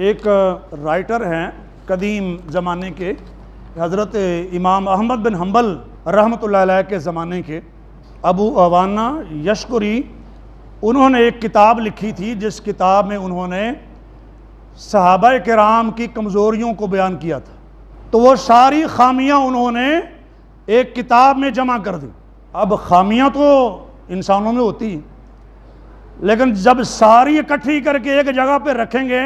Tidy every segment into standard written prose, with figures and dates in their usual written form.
ایک رائٹر ہیں قدیم زمانے کے، حضرت امام احمد بن حنبل رحمۃ اللہ علیہ کے زمانے کے، ابو عوانہ یشکری، انہوں نے ایک کتاب لکھی تھی جس کتاب میں انہوں نے صحابہ کرام کی کمزوریوں کو بیان کیا تھا۔ تو وہ ساری خامیاں انہوں نے ایک کتاب میں جمع کر دی۔ اب خامیاں تو انسانوں میں ہوتی ہیں، لیکن جب ساری اکٹھی کر کے ایک جگہ پہ رکھیں گے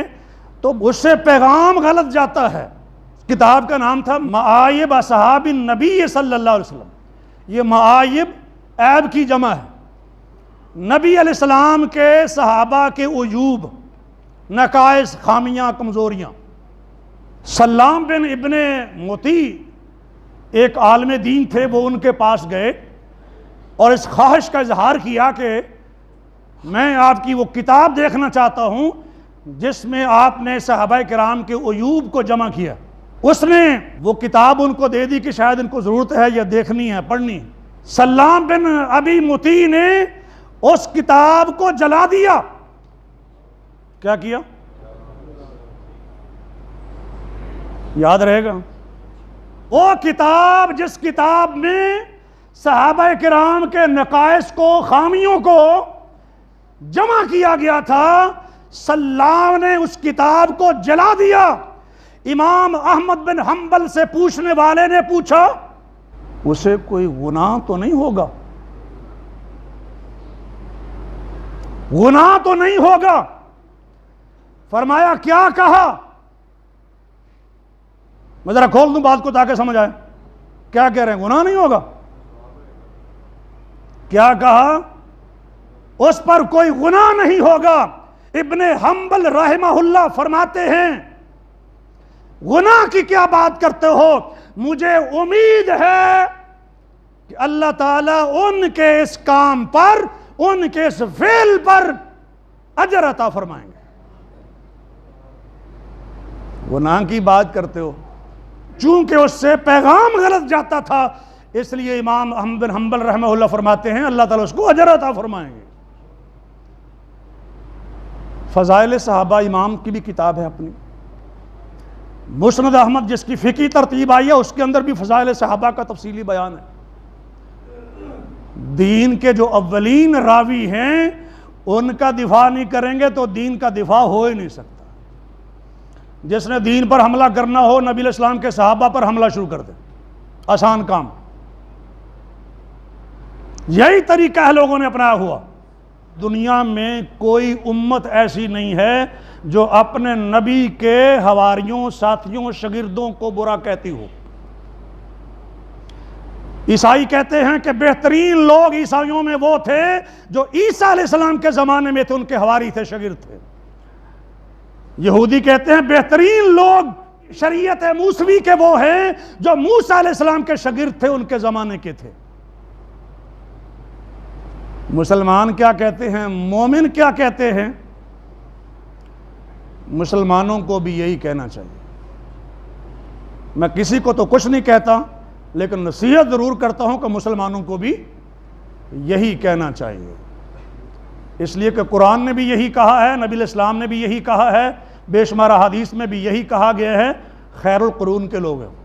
تو اس سے پیغام غلط جاتا ہے۔ کتاب کا نام تھا معایب اصحاب النبی صلی اللہ علیہ وسلم۔ یہ معایب عیب کی جمع ہے، نبی علیہ السلام کے صحابہ کے عیوب، نقائص، خامیاں، کمزوریاں۔ سلام بن ابن موتی ایک عالم دین تھے، وہ ان کے پاس گئے اور اس خواہش کا اظہار کیا کہ میں آپ کی وہ کتاب دیکھنا چاہتا ہوں جس میں آپ نے صحابہ کرام کے عیوب کو جمع کیا۔ اس نے وہ کتاب ان کو دے دی کہ شاید ان کو ضرورت ہے یا دیکھنی ہے، پڑھنی ہے۔ سلام بن ابی موتی نے اس کتاب کو جلا دیا۔ کیا کیا؟ یاد رہے گا؟ وہ کتاب جس کتاب میں صحابہ کرام کے نقائص کو، خامیوں کو جمع کیا گیا تھا، سلام نے اس کتاب کو جلا دیا۔ امام احمد بن حنبل سے پوچھنے والے نے پوچھا اسے کوئی گناہ تو نہیں ہوگا؟ گناہ تو نہیں ہوگا؟ فرمایا کیا کہا؟ میں ذرا کھول دوں بات کو تاکہ سمجھ آئے۔ کیا کہہ رہے ہیں؟ گناہ نہیں ہوگا؟ کیا کہا؟ اس پر کوئی گناہ نہیں ہوگا۔ ابن حنبل رحمہ اللہ فرماتے ہیں گناہ کی کیا بات کرتے ہو؟ مجھے امید ہے کہ اللہ تعالیٰ ان کے اس کام پر، ان کے اس فعل پر اجر عطا فرمائیں گے۔ گناہ کی بات کرتے ہو، چونکہ اس سے پیغام غلط جاتا تھا، اس لیے امام احمد بن حنبل رحمہ اللہ فرماتے ہیں اللہ تعالیٰ اس کو اجر عطا فرمائیں گے۔ فضائل صحابہ امام کی بھی کتاب ہے اپنی، مسند احمد جس کی فقہی ترتیب آئی ہے اس کے اندر بھی فضائل صحابہ کا تفصیلی بیان ہے۔ دین کے جو اولین راوی ہیں ان کا دفاع نہیں کریں گے تو دین کا دفاع ہو ہی نہیں سکتا۔ جس نے دین پر حملہ کرنا ہو نبی علیہ السلام کے صحابہ پر حملہ شروع کر دے، آسان کام۔ یہی طریقہ ہے لوگوں نے اپنایا ہوا۔ دنیا میں کوئی امت ایسی نہیں ہے جو اپنے نبی کے حواریوں، ساتھیوں، شاگردوں کو برا کہتی ہو۔ عیسائی کہتے ہیں کہ بہترین لوگ عیسائیوں میں وہ تھے جو عیسیٰ علیہ السلام کے زمانے میں تھے، ان کے حواری تھے، شاگرد تھے۔ یہودی کہتے ہیں بہترین لوگ شریعت موسوی کے وہ ہیں جو موسیٰ علیہ السلام کے شاگرد تھے، ان کے زمانے کے تھے۔ مسلمان کیا کہتے ہیں؟ مومن کیا کہتے ہیں؟ مسلمانوں کو بھی یہی کہنا چاہیے۔ میں کسی کو تو کچھ نہیں کہتا، لیکن نصیحت ضرور کرتا ہوں کہ مسلمانوں کو بھی یہی کہنا چاہیے، اس لیے کہ قرآن نے بھی یہی کہا ہے، نبی علیہ السلام نے بھی یہی کہا ہے، بے شمار احادیث میں بھی یہی کہا گیا ہے، خیر القرون کے لوگ ہیں۔